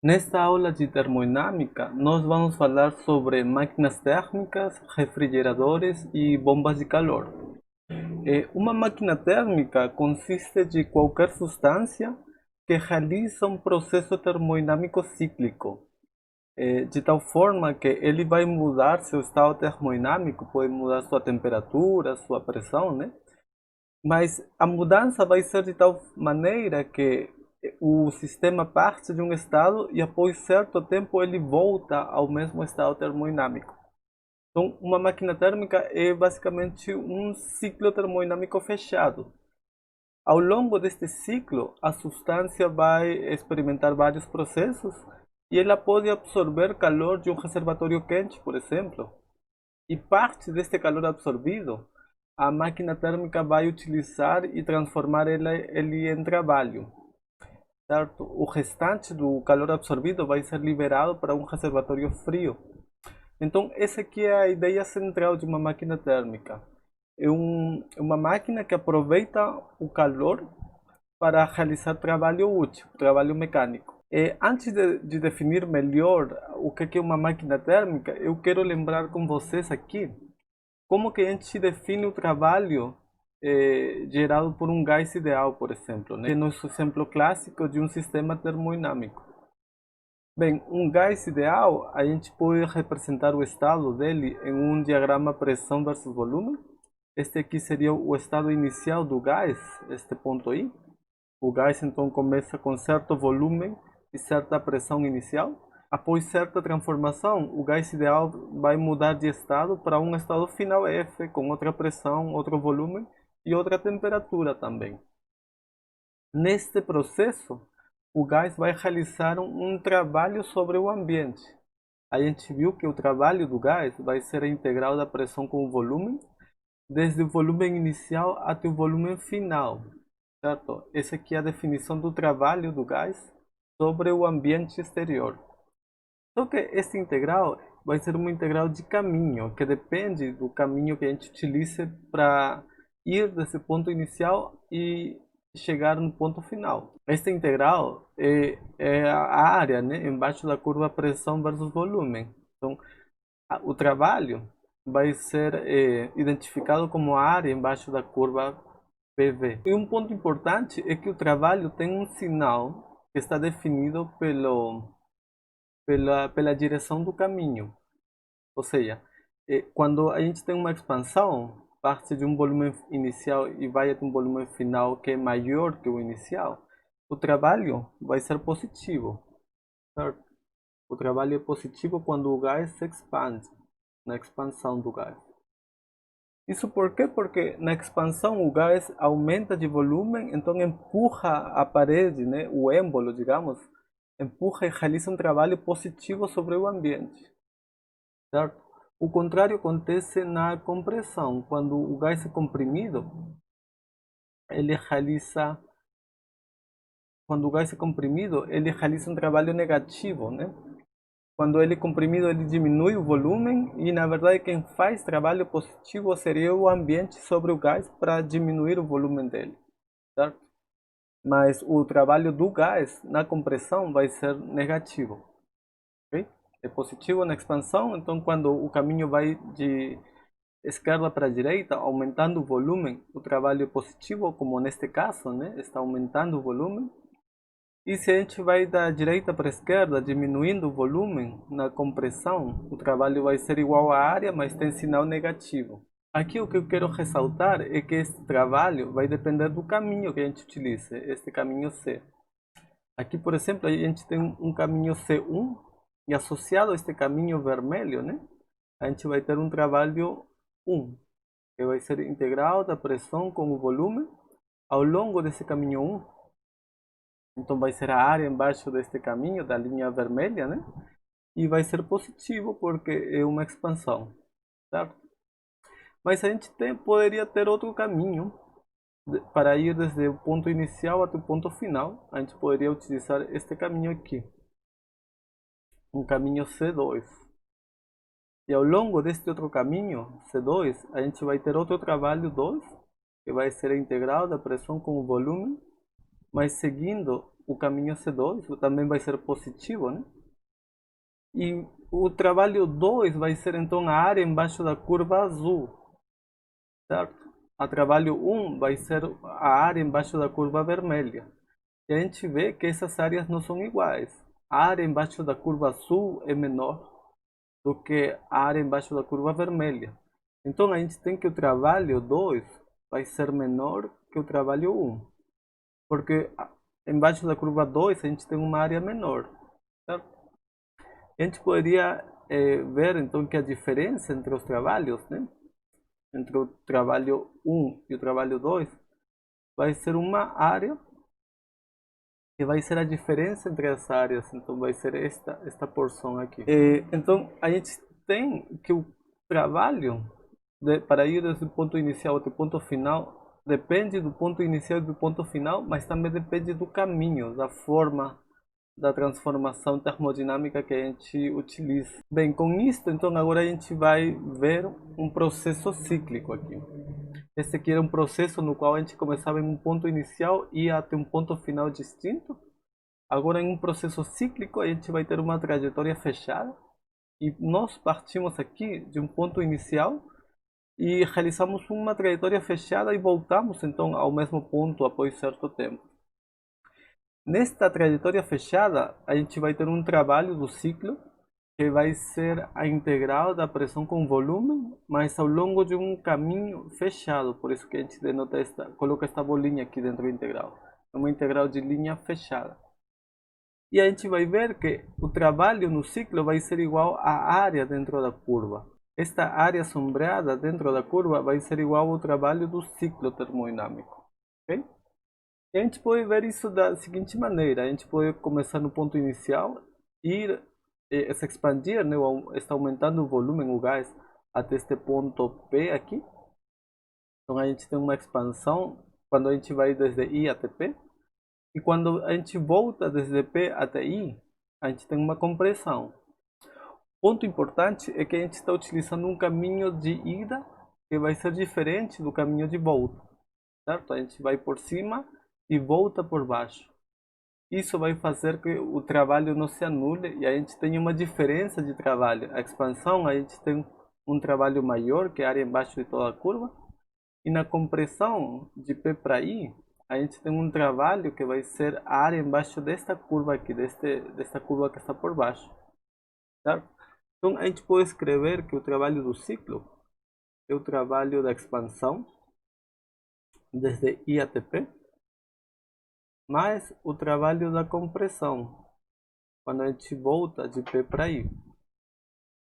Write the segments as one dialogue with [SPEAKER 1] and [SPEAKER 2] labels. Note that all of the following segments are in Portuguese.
[SPEAKER 1] Nesta aula de termodinâmica, nós vamos falar sobre máquinas térmicas, refrigeradores e bombas de calor. Uma máquina térmica consiste de qualquer substância que realiza um processo termodinâmico cíclico, de tal forma que ele vai mudar seu estado termodinâmico, pode mudar sua temperatura, sua pressão, né? Mas a mudança vai ser de tal maneira que o sistema parte de um estado e após certo tempo ele volta ao mesmo estado termodinâmico. Então, uma máquina térmica é basicamente um ciclo termodinâmico fechado. Ao longo deste ciclo, a substância vai experimentar vários processos e ela pode absorver calor de um reservatório quente, por exemplo. E parte deste calor absorvido, a máquina térmica vai utilizar e transformar ele em trabalho, certo? O restante do calor absorvido vai ser liberado para um reservatório frio. Então, essa aqui é a ideia central de uma máquina térmica. É uma máquina que aproveita o calor para realizar trabalho útil, trabalho mecânico. Antes de definir melhor o que é uma máquina térmica, eu quero lembrar com vocês aqui como que a gente define o trabalho gerado por um gás ideal, por exemplo, né? Que é nosso exemplo clássico de um sistema termodinâmico. Bem, um gás ideal, a gente pode representar o estado dele em um diagrama pressão versus volume. Este aqui seria o estado inicial do gás, este ponto aí. O gás então começa com certo volume e certa pressão inicial. Após certa transformação, o gás ideal vai mudar de estado para um estado final F, com outra pressão, outro volume e outra temperatura também. Neste processo, o gás vai realizar um trabalho sobre o ambiente. A gente viu que o trabalho do gás vai ser a integral da pressão com o volume, desde o volume inicial até o volume final, certo? Essa aqui é a definição do trabalho do gás sobre o ambiente exterior. Só que essa integral vai ser uma integral de caminho, que depende do caminho que a gente utilize para ir desse ponto inicial e chegar no ponto final. Esta integral é a área, né, embaixo da curva pressão versus volume. Então, o trabalho vai ser identificado como a área embaixo da curva PV. E um ponto importante é que o trabalho tem um sinal que está definido pela direção do caminho. Ou seja, quando a gente tem uma expansão, parte de um volume inicial e vai até um volume final que é maior que o inicial, o trabalho vai ser positivo, certo? O trabalho é positivo quando o gás se expande, na expansão do gás. Isso por quê? Porque na expansão o gás aumenta de volume, então empurra a parede, né, o êmbolo, digamos, empurra e realiza um trabalho positivo sobre o ambiente, certo? O contrário acontece na compressão. Quando o gás é comprimido, ele realiza, quando o gás é comprimido, ele realiza um trabalho negativo, né? Quando ele é comprimido, ele diminui o volume e, na verdade, quem faz trabalho positivo seria o ambiente sobre o gás para diminuir o volume dele, certo? Mas o trabalho do gás na compressão vai ser negativo, ok? É positivo na expansão, então quando o caminho vai de esquerda para a direita, aumentando o volume, o trabalho é positivo, como neste caso, né? Está aumentando o volume. E se a gente vai da direita para a esquerda, diminuindo o volume na compressão, o trabalho vai ser igual à área, mas tem sinal negativo. Aqui o que eu quero ressaltar é que este trabalho vai depender do caminho que a gente utilize, este caminho C. Aqui, por exemplo, a gente tem um caminho C1 e associado a este caminho vermelho, né? A gente vai ter um trabalho 1, que vai ser integral da pressão com o volume ao longo desse caminho 1. Então vai ser a área embaixo deste caminho, da linha vermelha, né? E vai ser positivo porque é uma expansão, certo? Mas a gente poderia ter outro caminho para ir desde o ponto inicial até o ponto final. A gente poderia utilizar este caminho aqui, um caminho C2. E ao longo deste outro caminho, C2, a gente vai ter outro trabalho 2, que vai ser a integral da pressão com o volume, mas seguindo o caminho C2 também vai ser positivo, né? E o trabalho 2 vai ser então a área embaixo da curva azul, certo? A trabalho 1 vai ser a área embaixo da curva vermelha. E a gente vê que essas áreas não são iguais. A área embaixo da curva azul é menor do que a área embaixo da curva vermelha. Então a gente tem que o trabalho 2 vai ser menor que o trabalho 1. Porque embaixo da curva 2 a gente tem uma área menor, certo? A gente poderia ver então que a diferença entre os trabalhos, né? Entre o trabalho 1 e o trabalho 2 vai ser uma área que vai ser a diferença entre as áreas, então vai ser esta porção aqui. Então a gente tem que o trabalho para ir desde o ponto inicial até o ponto final depende do ponto inicial e do ponto final, mas também depende do caminho, da forma da transformação termodinâmica que a gente utiliza. Bem, com isto, então agora a gente vai ver um processo cíclico aqui. Esse aqui era um processo no qual a gente começava em um ponto inicial e ia até um ponto final distinto. Agora, em um processo cíclico, a gente vai ter uma trajetória fechada e nós partimos aqui de um ponto inicial e realizamos uma trajetória fechada e voltamos então ao mesmo ponto após certo tempo. Nesta trajetória fechada, a gente vai ter um trabalho do ciclo que vai ser a integral da pressão com volume, mas ao longo de um caminho fechado. Por isso que a gente denota coloca esta bolinha aqui dentro da integral. É uma integral de linha fechada. E a gente vai ver que o trabalho no ciclo vai ser igual à área dentro da curva. Esta área sombreada dentro da curva vai ser igual ao trabalho do ciclo termodinâmico. Okay? E a gente pode ver isso da seguinte maneira. A gente pode começar no ponto inicial, ir se expandir, né? Está aumentando o volume, o gás, até este ponto P aqui. Então a gente tem uma expansão quando a gente vai desde I até P. E quando a gente volta desde P até I, a gente tem uma compressão. Ponto importante é que a gente está utilizando um caminho de ida que vai ser diferente do caminho de volta, certo? A gente vai por cima e volta por baixo. Isso vai fazer que o trabalho não se anule e a gente tenha uma diferença de trabalho. A expansão, a gente tem um trabalho maior, que é a área embaixo de toda a curva. E na compressão de P para I, a gente tem um trabalho que vai ser a área embaixo desta curva aqui, desta curva que está por baixo, certo? Então a gente pode escrever que o trabalho do ciclo é o trabalho da expansão desde I até P, mais o trabalho da compressão quando a gente volta de P para I.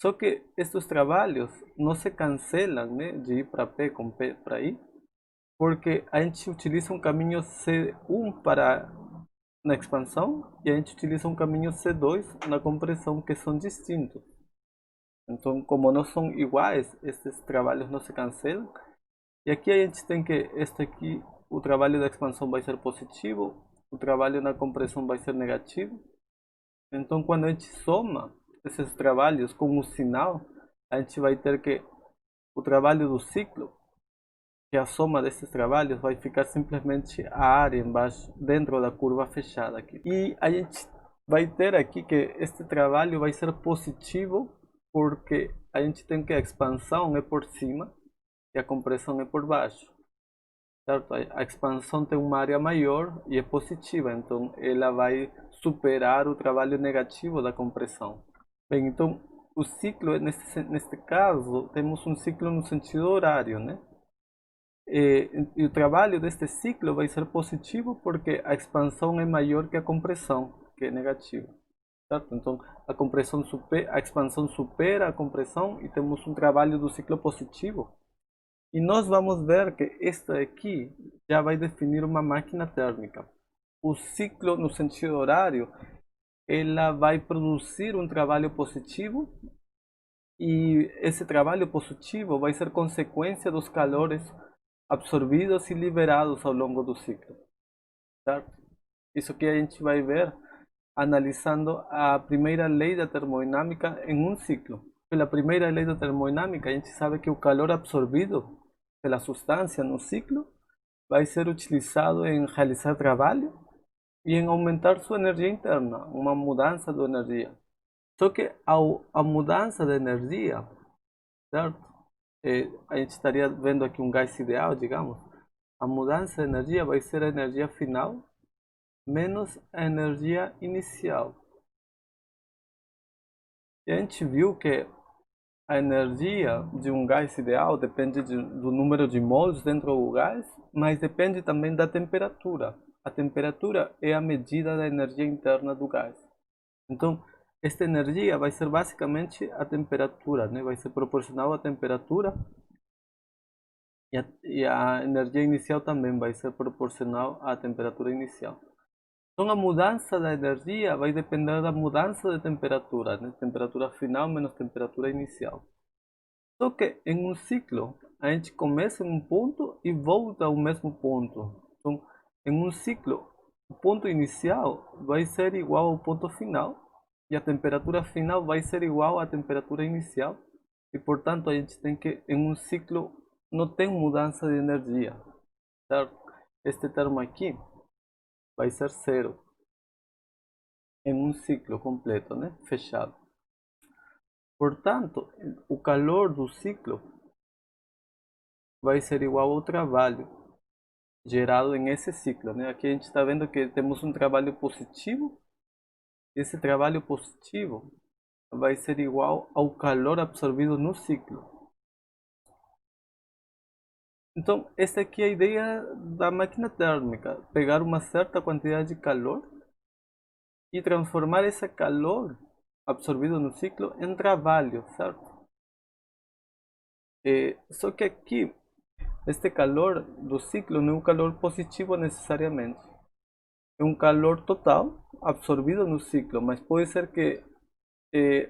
[SPEAKER 1] Só que estes trabalhos não se cancelam, né, de I para P com P para I, porque a gente utiliza um caminho C1 na expansão e a gente utiliza um caminho C2 na compressão, que são distintos. Então, como não são iguais, esses trabalhos não se cancelam. E aqui a gente tem que este aqui, o trabalho da expansão vai ser positivo, o trabalho na compressão vai ser negativo. Então, quando a gente soma esses trabalhos com o sinal, a gente vai ter que o trabalho do ciclo, que a soma desses trabalhos vai ficar simplesmente a área embaixo, dentro da curva fechada aqui. E a gente vai ter aqui que este trabalho vai ser positivo, porque a gente tem que a expansão é por cima e a compressão é por baixo, certo? A expansão tem uma área maior e é positiva, então ela vai superar o trabalho negativo da compressão. Bem, então o ciclo, neste caso, temos um ciclo no sentido horário, né? E o trabalho deste ciclo vai ser positivo porque a expansão é maior que a compressão, que é negativa, certo? Então a expansão supera a compressão e temos um trabalho do ciclo positivo. E nós vamos ver que esta aqui já vai definir uma máquina térmica. O ciclo no sentido horário, ela vai produzir um trabalho positivo e esse trabalho positivo vai ser consequência dos calores absorvidos e liberados ao longo do ciclo, certo? Isso que a gente vai ver analisando a primeira lei da termodinâmica em um ciclo. Pela primeira lei da termodinâmica, a gente sabe que o calor absorvido pela substância no ciclo vai ser utilizado em realizar trabalho e em aumentar sua energia interna, uma mudança de energia. Só que a mudança de energia, certo? A gente estaria vendo aqui um gás ideal, digamos. A mudança de energia vai ser a energia final menos a energia inicial. E a gente viu que a energia de um gás ideal depende do número de mols dentro do gás, mas depende também da temperatura. A temperatura é a medida da energia interna do gás. Então, esta energia vai ser basicamente a temperatura, né? Vai ser proporcional à temperatura e a energia inicial também vai ser proporcional à temperatura inicial. Então, a mudança da energia vai depender da mudança de temperatura, né? Temperatura final menos temperatura inicial. Só que em um ciclo, a gente começa em um ponto e volta ao mesmo ponto. Então, em um ciclo, o ponto inicial vai ser igual ao ponto final e a temperatura final vai ser igual à temperatura inicial. E, portanto, a gente tem que, em um ciclo, não tem mudança de energia, certo? Este termo aqui vai ser zero em um ciclo completo, né? Fechado. Portanto, o calor do ciclo vai ser igual ao trabalho gerado em esse ciclo, né? Aqui a gente está vendo que temos um trabalho positivo. Esse trabalho positivo vai ser igual ao calor absorvido no ciclo. Então, essa aqui é a ideia da máquina térmica: pegar uma certa quantidade de calor e transformar esse calor absorvido no ciclo em trabalho, certo? Só que aqui, este calor do ciclo não é um calor positivo necessariamente. É um calor total absorvido no ciclo, mas pode ser que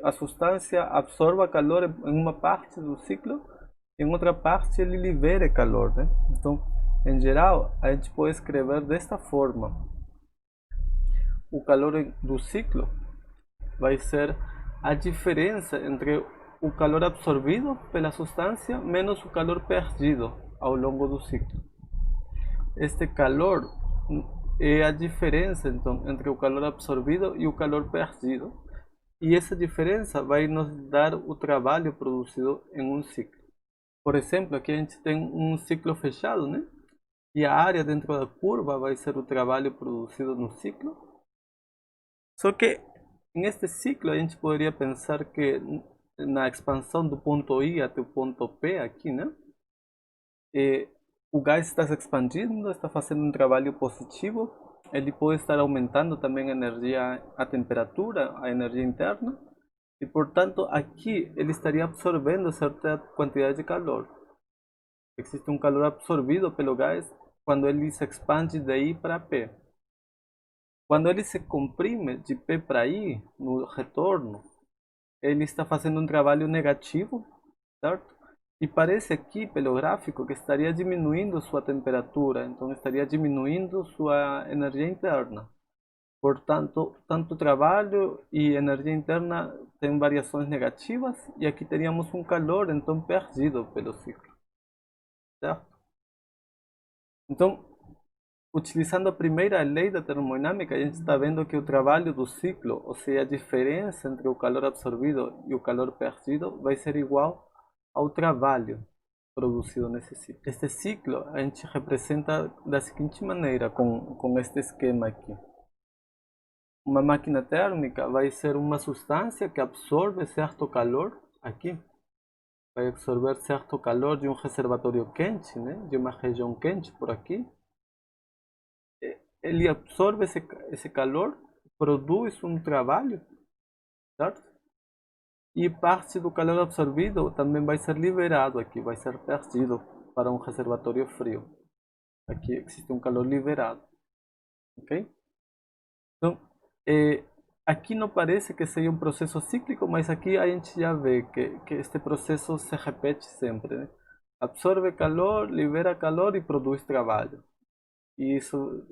[SPEAKER 1] a substância absorva calor em uma parte do ciclo, em outra parte ele libere calor, né? Então, em geral, a gente pode escrever desta forma: o calor do ciclo vai ser a diferença entre o calor absorvido pela substância menos o calor perdido ao longo do ciclo. Este calor é a diferença, então, entre o calor absorvido e o calor perdido. E essa diferença vai nos dar o trabalho produzido em um ciclo. Por exemplo, aqui a gente tem um ciclo fechado, né? E a área dentro da curva vai ser o trabalho produzido no ciclo. Só que neste ciclo a gente poderia pensar que na expansão do ponto I até o ponto P aqui, né? O gás está se expandindo, está fazendo um trabalho positivo. Ele pode estar aumentando também a energia, a temperatura, a energia interna. E, portanto, aqui ele estaria absorvendo certa quantidade de calor. Existe um calor absorvido pelo gás quando ele se expande de I para P. Quando ele se comprime de P para I, no retorno, ele está fazendo um trabalho negativo, certo? E parece aqui, pelo gráfico, que estaria diminuindo sua temperatura, então estaria diminuindo sua energia interna. Portanto, tanto trabalho e energia interna têm variações negativas, e aqui teríamos um calor então perdido pelo ciclo, certo? Então, utilizando a primeira lei da termodinâmica, a gente está vendo que o trabalho do ciclo, ou seja, a diferença entre o calor absorvido e o calor perdido, vai ser igual ao trabalho produzido nesse ciclo. Este ciclo a gente representa da seguinte maneira, com este esquema aqui. Uma máquina térmica vai ser uma substância que absorve certo calor, aqui, vai absorver certo calor de um reservatório quente, né? De uma região quente por aqui. Ele absorve esse calor, produz um trabalho, certo? E parte do calor absorvido também vai ser liberado aqui, vai ser perdido para um reservatório frio. Aqui existe um calor liberado, ok? Então, aqui não parece que seja um processo cíclico, mas aqui a gente já vê que este processo se repete sempre, né? Absorve calor, libera calor e produz trabalho. E isso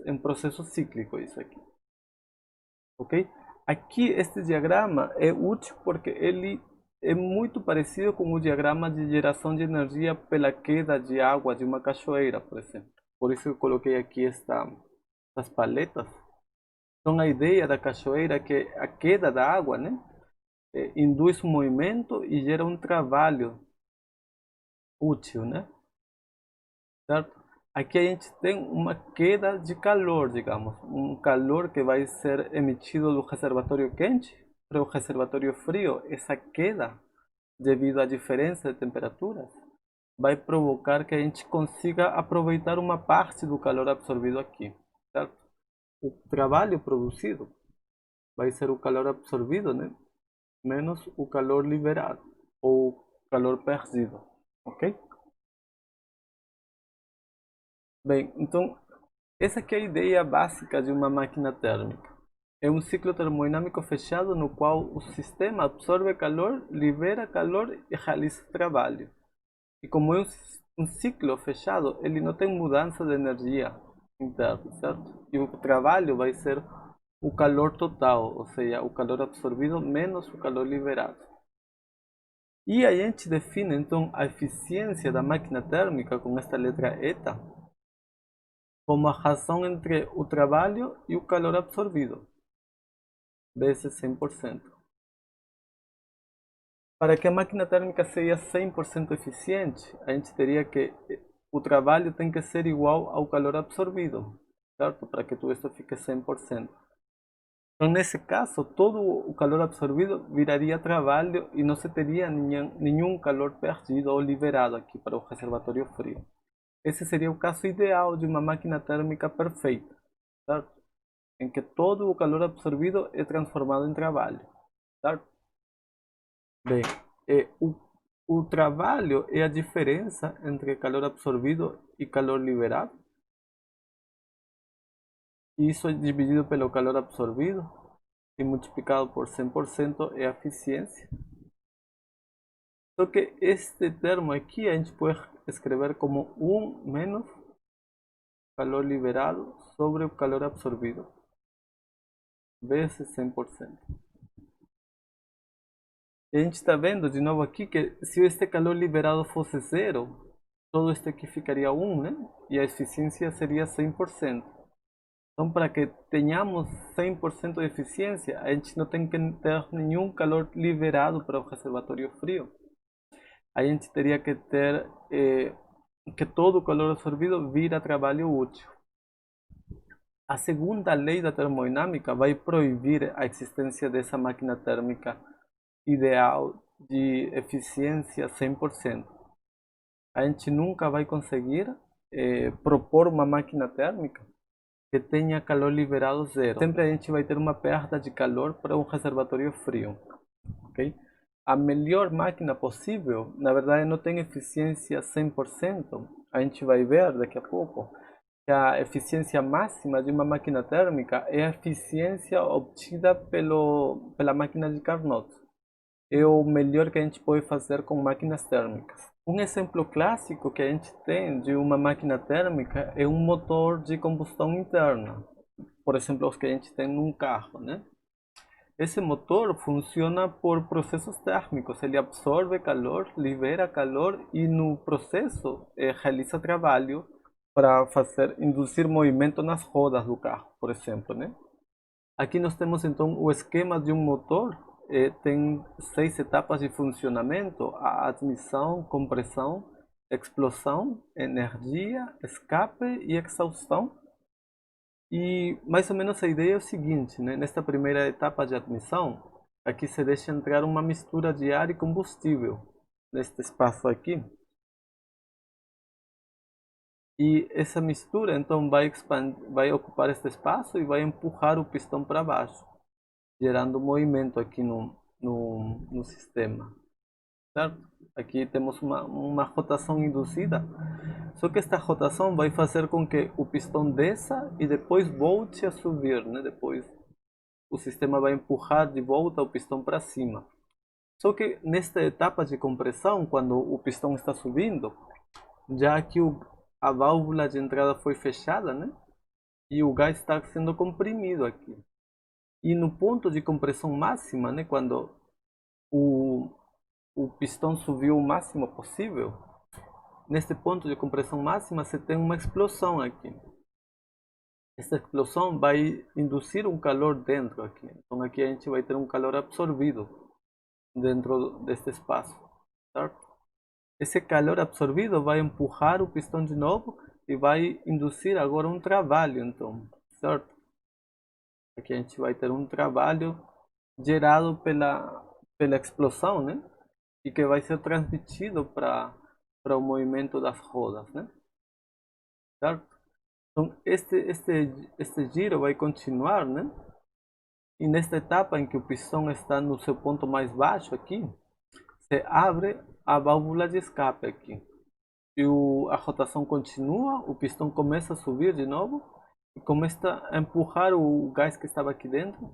[SPEAKER 1] é um processo cíclico, isso aqui. Ok? Aqui este diagrama é útil porque ele é muito parecido com o diagrama de geração de energia pela queda de água de uma cachoeira, por exemplo. Por isso eu coloquei aqui das paletas. Então a ideia da cachoeira é que a queda da água, né, induz um movimento e gera um trabalho útil, né? Certo? Aqui a gente tem uma queda de calor, digamos, um calor que vai ser emitido do reservatório quente para o reservatório frio. Essa queda, devido à diferença de temperaturas, vai provocar que a gente consiga aproveitar uma parte do calor absorvido aqui, certo? O trabalho produzido vai ser o calor absorvido, né? Menos o calor liberado ou calor perdido, ok? Bem, então essa aqui é a ideia básica de uma máquina térmica. É um ciclo termodinâmico fechado no qual o sistema absorve calor, libera calor e realiza trabalho. E como é um ciclo fechado, ele não tem mudança de energia interna, certo? E o trabalho vai ser o calor total, ou seja, o calor absorvido menos o calor liberado. E a gente define então a eficiência da máquina térmica com esta letra eta como a razão entre o trabalho e o calor absorvido, vezes 100%. Para que a máquina térmica seja 100% eficiente, a gente teria que o trabalho tem que ser igual ao calor absorvido, certo? Para que tudo isso fique 100%. Então, nesse caso, todo o calor absorvido viraria trabalho e não se teria nenhum calor perdido ou liberado aqui para o reservatório frio. Esse seria o caso ideal de uma máquina térmica perfeita, certo? Em que todo o calor absorvido é transformado em trabalho, certo? Bem, o trabalho é a diferença entre calor absorvido e calor liberado. E isso é dividido pelo calor absorvido e multiplicado por 100% é a eficiência. Só que este termo aqui a gente pode escrever como 1 menos calor liberado sobre o calor absorvido, vezes 100%. E a gente está vendo de novo aqui que se este calor liberado fosse zero, todo este aqui ficaria 1, né? E a eficiência seria 100%. Então, para que tenhamos 100% de eficiência, a gente não tem que ter nenhum calor liberado para o reservatório frio. A gente teria que ter que todo o calor absorvido vira trabalho útil. A segunda lei da termodinâmica vai proibir a existência dessa máquina térmica ideal de eficiência 100%. A gente nunca vai conseguir propor uma máquina térmica que tenha calor liberado zero. Sempre a gente vai ter uma perda de calor para um reservatório frio, ok? A melhor máquina possível, na verdade, não tem eficiência 100%. A gente vai ver daqui a pouco que a eficiência máxima de uma máquina térmica é a eficiência obtida pela máquina de Carnot. É o melhor que a gente pode fazer com máquinas térmicas. Um exemplo clássico que a gente tem de uma máquina térmica é um motor de combustão interna. Por exemplo, os que a gente tem num carro, né? Esse motor funciona por processos térmicos. Ele absorve calor, libera calor e no processo realiza trabalho para induzir movimento nas rodas do carro, por exemplo, né? Aqui nós temos então o esquema de um motor. Tem 6 etapas de funcionamento: a admissão, compressão, explosão, energia, escape e exaustão. E mais ou menos a ideia é o seguinte, né? Nesta primeira etapa de admissão, aqui se deixa entrar uma mistura de ar e combustível neste espaço aqui. E essa mistura então vai ocupar este espaço e vai empurrar o pistão para baixo, gerando movimento aqui no sistema, certo? Aqui temos uma rotação induzida, só que esta rotação vai fazer com que o pistão desça e depois volte a subir, né? Depois o sistema vai empurrar de volta o pistão para cima. Só que nesta etapa de compressão, quando o pistão está subindo, já que a válvula de entrada foi fechada, né? E o gás está sendo comprimido aqui. E no ponto de compressão máxima, né? Quando o pistão subiu o máximo possível, neste ponto de compressão máxima você tem uma explosão aqui. esta explosão vai induzir um calor dentro aqui. Então aqui a gente vai ter um calor absorvido dentro deste espaço, certo? Esse calor absorvido vai empurrar o pistão de novo e vai induzir agora um trabalho, então, certo? Aqui a gente vai ter um trabalho gerado pela explosão, né? E que vai ser transmitido para o movimento das rodas, né? Certo? Então, este giro vai continuar, né? E nesta etapa em que o pistão está no seu ponto mais baixo aqui, se abre a válvula de escape aqui. E a rotação continua, o pistão começa a subir de novo e começa a empurrar o gás que estava aqui dentro,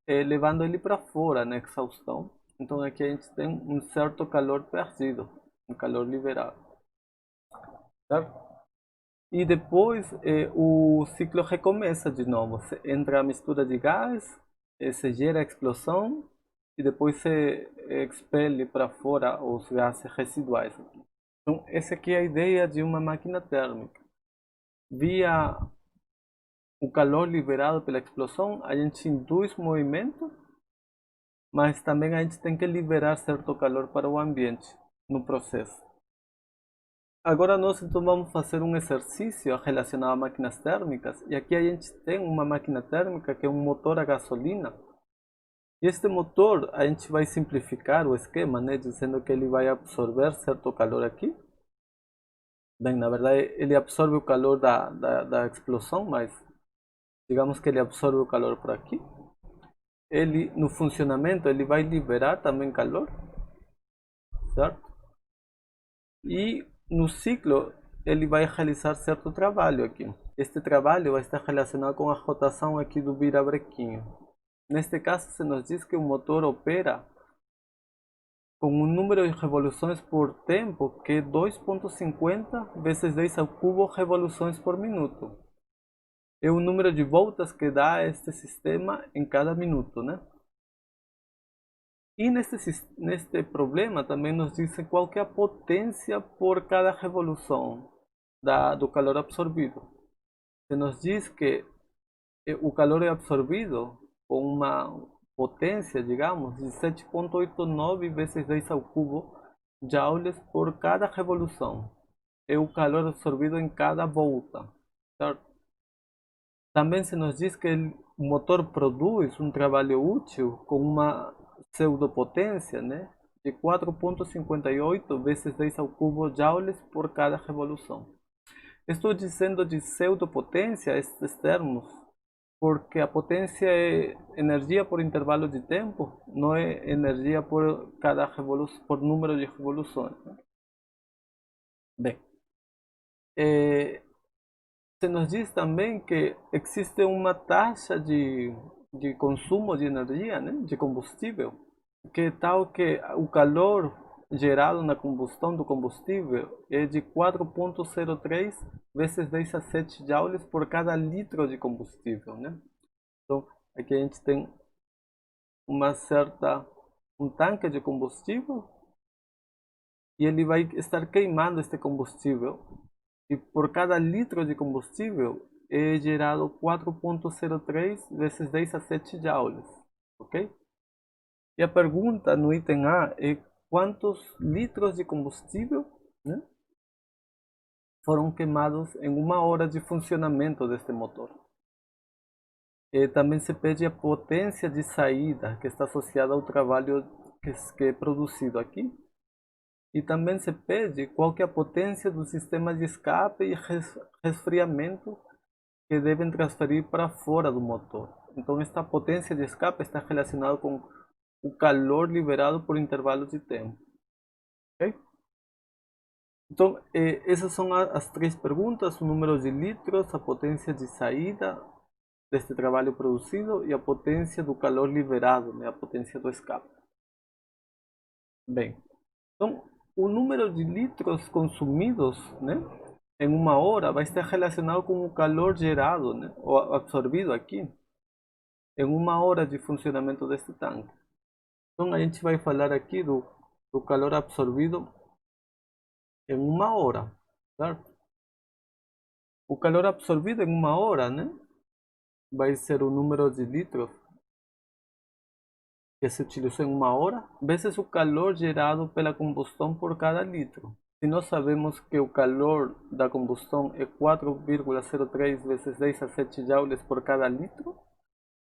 [SPEAKER 1] levando ele para fora na exaustão. Então aqui a gente tem um certo calor perdido, um calor liberado. Certo? E depois o ciclo recomeça de novo. Entra a mistura de gás, se gera a explosão e depois se expele para fora os gases residuais. Então, essa aqui é a ideia de uma máquina térmica. Via o calor liberado pela explosão, a gente induz movimento, mas também a gente tem que liberar certo calor para o ambiente no processo. Agora nós então vamos fazer um exercício relacionado a máquinas térmicas. E aqui a gente tem uma máquina térmica que é um motor a gasolina. E este motor a gente vai simplificar o esquema, né, dizendo que ele vai absorver certo calor aqui. Bem, na verdade ele absorve o calor da explosão, mas digamos que ele absorve o calor por aqui. Ele no funcionamento ele vai liberar também calor, certo? E no ciclo ele vai realizar certo trabalho aqui. Este trabalho vai estar relacionado com a rotação aqui do virabrequinho. Neste caso se nos diz que o motor opera com um número de revoluções por tempo que é 2,50 vezes 10 ao cubo revoluções por minuto. É o número de voltas que dá este sistema em cada minuto, né? E neste problema também nos dizem qual que é a potência por cada revolução do calor absorvido. Se nos diz que o calor é absorvido com uma potência, digamos, de 7,89 vezes 10 ao cubo joules por cada revolução. É o calor absorvido em cada volta, certo? Também se nos diz que o motor produz um trabalho útil com uma pseudopotência, né, de 4,58 vezes 10 ao cubo joules por cada revolução. Estou dizendo de pseudopotência estes termos porque a potência é energia por intervalo de tempo, não é energia por cada revolução, por número de revoluções, né? Bem, se nos diz também que existe uma taxa de consumo de energia, né, de combustível, que é tal que o calor gerado na combustão do combustível é de 4,03 vezes 10 a 7 joules por cada litro de combustível, né? Então, aqui a gente tem um tanque de combustível e ele vai estar queimando este combustível. E por cada litro de combustível é gerado 4,03 vezes 10 a 7 joules, ok? E a pergunta no item A é quantos litros de combustível, né, foram queimados em uma hora de funcionamento deste motor. E também se pede a potência de saída que está associada ao trabalho que é produzido aqui. E também se pede qual que é a potência do sistema de escape e resfriamento que devem transferir para fora do motor. Então esta potência de escape está relacionada com o calor liberado por intervalos de tempo. Okay? Então essas são as três perguntas: o número de litros, a potência de saída deste trabalho produzido e a potência do calor liberado, né? A potência do escape. Bem, então o número de litros consumidos, né, em uma hora vai estar relacionado com o calor gerado, né, ou absorvido aqui em uma hora de funcionamento deste tanque. Então a gente vai falar aqui do calor absorvido em uma hora, certo? O calor absorvido em uma hora, né, vai ser o número de litros que se utilizou em uma hora, vezes o calor gerado pela combustão por cada litro. Se nós sabemos que o calor da combustão é 4,03 vezes 10 a 7 joules por cada litro,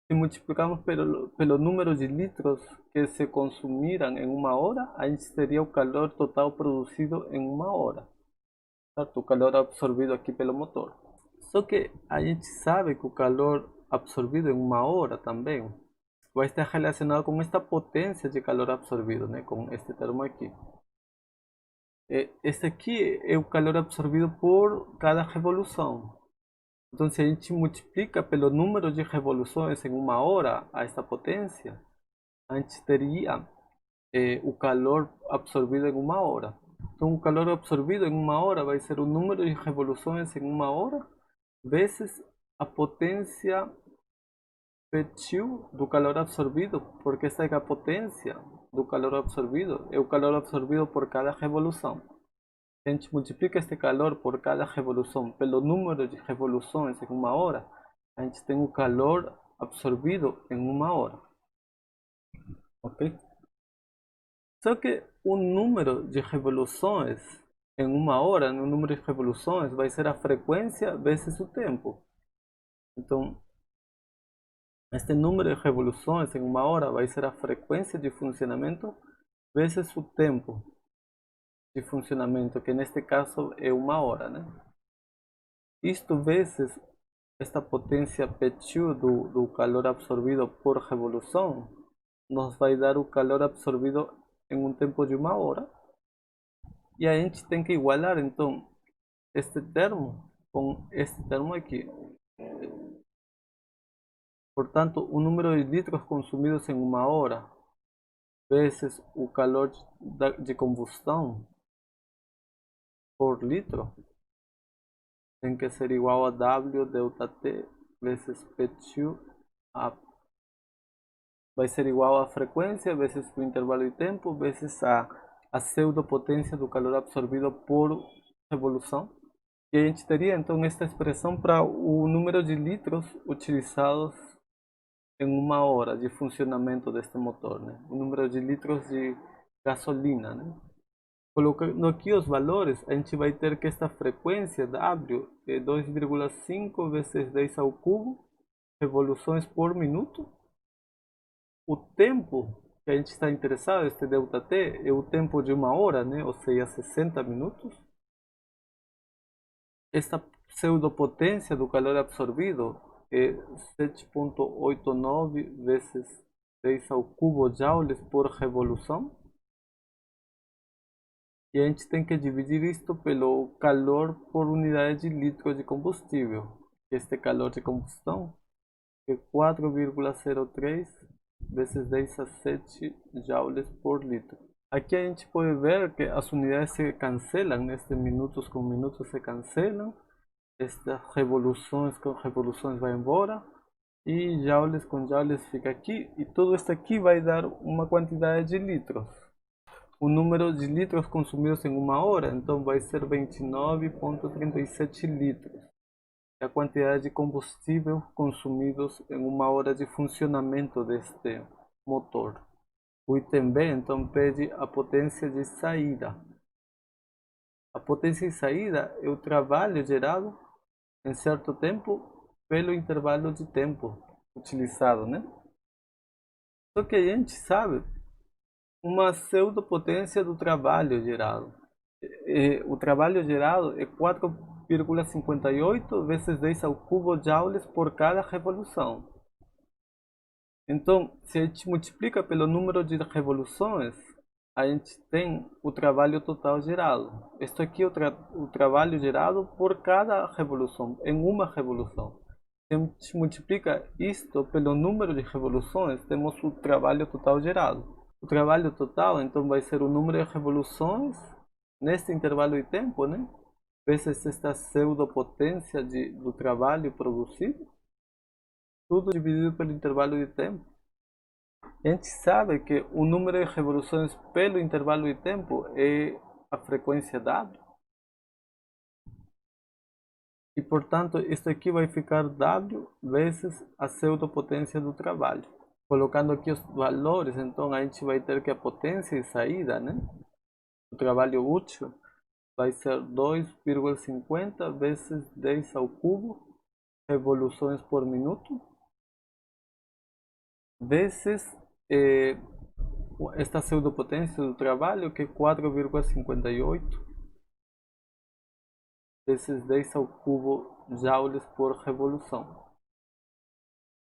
[SPEAKER 1] se multiplicamos pelo número de litros que se consumiram em uma hora, a gente teria o calor total produzido em uma hora, certo? O calor absorvido aqui pelo motor. Só que a gente sabe que o calor absorvido em uma hora também vai estar relacionado com esta potência de calor absorvido, né? Com este termo aqui. Este aqui é o calor absorvido por cada revolução. Então, se a gente multiplica pelo número de revoluções em uma hora a esta potência, a gente teria o calor absorvido em uma hora. Então, o calor absorvido em uma hora vai ser o número de revoluções em uma hora vezes a potência P2 do calor absorvido, porque esta é a potência do calor absorvido, é o calor absorvido por cada revolução. Se a gente multiplica este calor por cada revolução pelo número de revoluções em uma hora, a gente tem o calor absorvido em uma hora. Ok? Só que o número de revoluções em uma hora, no número de revoluções, vai ser a frequência vezes o tempo. Então, este número de revoluções em uma hora vai ser a frequência de funcionamento vezes o tempo de funcionamento, que neste caso é uma hora, né? Isto vezes esta potência P2 do calor absorvido por revolução nos vai dar o calor absorvido em um tempo de uma hora. E a gente tem que igualar então este termo com este termo aqui. Portanto, o número de litros consumidos em uma hora vezes o calor de combustão por litro tem que ser igual a W delta T vezes P2 up. Vai ser igual a frequência vezes o intervalo de tempo vezes a pseudopotência do calor absorvido por revolução. E a gente teria então esta expressão para o número de litros utilizados em uma hora de funcionamento deste motor, né? O número de litros de gasolina, né? Colocando aqui os valores, a gente vai ter que esta frequência W é 2,5 vezes 10 ao cubo revoluções por minuto. O tempo que a gente está interessado, este ΔT, é o tempo de uma hora, né? Ou seja, 60 minutos. Esta pseudopotência do calor absorvido é 7,89 vezes 10 ao cubo joules por revolução. E a gente tem que dividir isto pelo calor por unidade de litro de combustível. Este calor de combustão é 4,03 vezes 10 a 7 joules por litro. Aqui a gente pode ver que as unidades se cancelam, nestes minutos com minutos se cancelam. Estas revoluções com revoluções vai embora. E joules com joules fica aqui. E tudo isto aqui vai dar uma quantidade de litros. O número de litros consumidos em uma hora, então vai ser 29,37 litros. É a quantidade de combustível consumidos em uma hora de funcionamento deste motor. O item B, então, pede a potência de saída. A potência de saída é o trabalho gerado em certo tempo pelo intervalo de tempo utilizado, né? Só que a gente sabe uma pseudopotência do trabalho gerado. O trabalho gerado é 4,58 vezes 10 ao cubo joules por cada revolução. Então, se a gente multiplica pelo número de revoluções, a gente tem o trabalho total gerado. Este aqui é o trabalho gerado por cada revolução, em uma revolução. Se a gente multiplica isto pelo número de revoluções, temos o trabalho total gerado. O trabalho total, então, vai ser o número de revoluções neste intervalo de tempo, né? Vezes esta pseudopotência do trabalho produzido, tudo dividido pelo intervalo de tempo. A gente sabe que o número de revoluções pelo intervalo de tempo é a frequência W. E, portanto, isto aqui vai ficar W vezes a pseudopotência do trabalho. Colocando aqui os valores, então a gente vai ter que a potência de saída, né? O trabalho útil vai ser 2,50 vezes 10 ao cubo revoluções por minuto, vezes esta pseudopotência do trabalho, que é 4,58 vezes 10 ao cubo joules por revolução.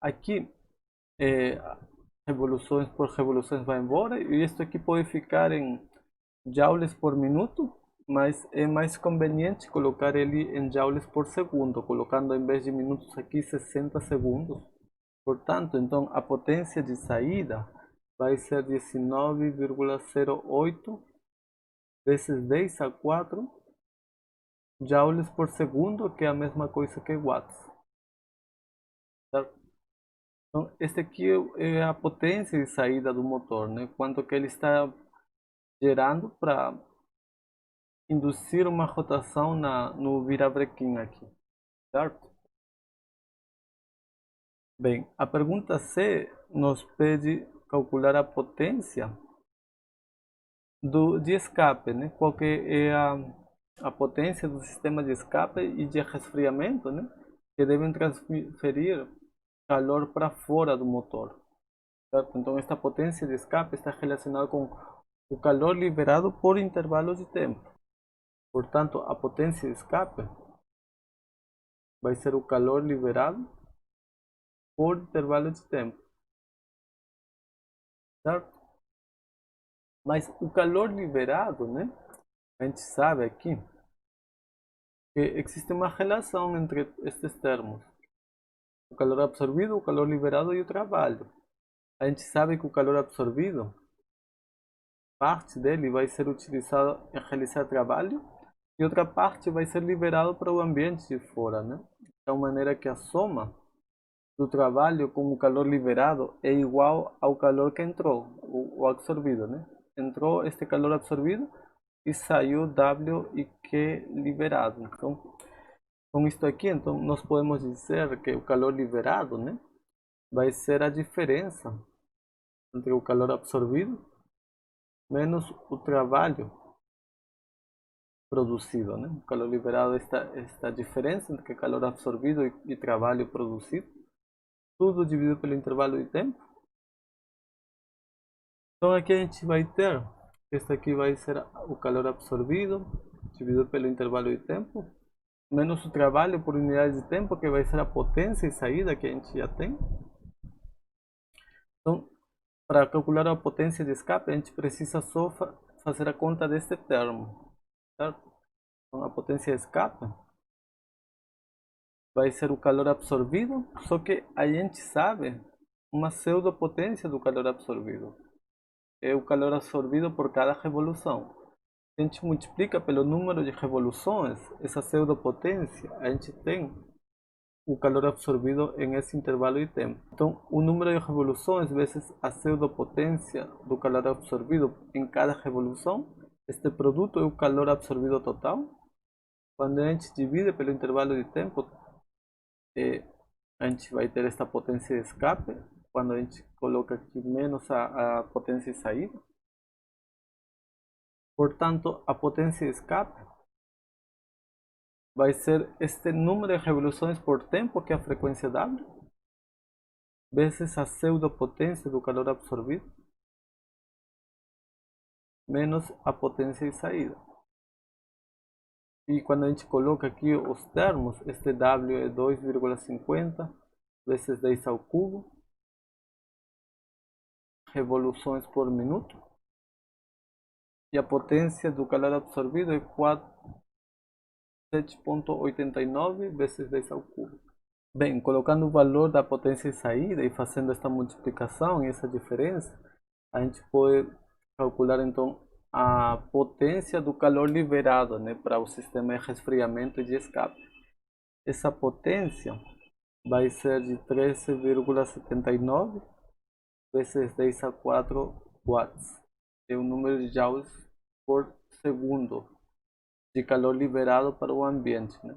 [SPEAKER 1] Aqui, revoluções por revoluções vai embora, e isso aqui pode ficar em joules por minuto, mas é mais conveniente colocar ele em joules por segundo, colocando em vez de minutos aqui 60 segundos. Portanto, então a potência de saída vai ser 19,08 vezes 10 a 4 joules por segundo, que é a mesma coisa que watts. Certo? Então, este aqui é a potência de saída do motor, né? Quanto que ele está gerando para induzir uma rotação no virabrequim aqui, certo? Bem, a pergunta C nos pede calcular a potência de escape, né? Qual que é a potência do sistema de escape e de resfriamento, né? Que devem transferir calor para fora do motor, certo? Então, esta potência de escape está relacionada com o calor liberado por intervalos de tempo. Portanto, a potência de escape vai ser o calor liberado por intervalo de tempo, certo? Mas o calor liberado, né? A gente sabe aqui que existe uma relação entre estes termos: o calor absorvido, o calor liberado e o trabalho. A gente sabe que o calor absorvido, parte dele vai ser utilizado em realizar trabalho e outra parte vai ser liberado para o ambiente de fora, né? De tal maneira que a soma do trabalho com o calor liberado é igual ao calor que entrou, o absorvido, né? Entrou este calor absorvido e saiu W e Q liberado. Então, com isto aqui, então nós podemos dizer que o calor liberado, né, vai ser a diferença entre o calor absorvido menos o trabalho produzido, né? O calor liberado é esta diferença entre calor absorvido e trabalho produzido, tudo dividido pelo intervalo de tempo. Então aqui a gente vai ter, este aqui vai ser o calor absorvido dividido pelo intervalo de tempo, menos o trabalho por unidade de tempo, que vai ser a potência de saída que a gente já tem. Então, para calcular a potência de escape, a gente precisa só fazer a conta deste termo, certo? Então, a potência de escape vai ser o calor absorvido, só que a gente sabe uma pseudopotência do calor absorvido. É o calor absorvido por cada revolução. Se a gente multiplica pelo número de revoluções, essa pseudopotência, a gente tem o calor absorvido em esse intervalo de tempo. Então, o número de revoluções vezes a pseudopotência do calor absorvido em cada revolução, este produto é o calor absorvido total. Quando a gente divide pelo intervalo de tempo, a gente vai ter esta potência de escape. Quando a gente coloca aqui menos a potência de saída. Portanto, a potência de escape vai ser este número de revoluções por tempo, que é a frequência W, vezes a pseudopotência do calor absorvido, menos a potência de saída. E quando a gente coloca aqui os termos, este W é 2,50 vezes 10 ao cubo revoluções por minuto. E a potência do calor absorvido é 7,89 vezes 10 ao cubo. Bem, colocando o valor da potência de saída e fazendo esta multiplicação e essa diferença, a gente pode calcular então a potência do calor liberado, né, para o sistema de resfriamento e de escape. Essa potência vai ser de 13,79 vezes 10 a 4 watts. É o número de joules por segundo de calor liberado para o ambiente, né?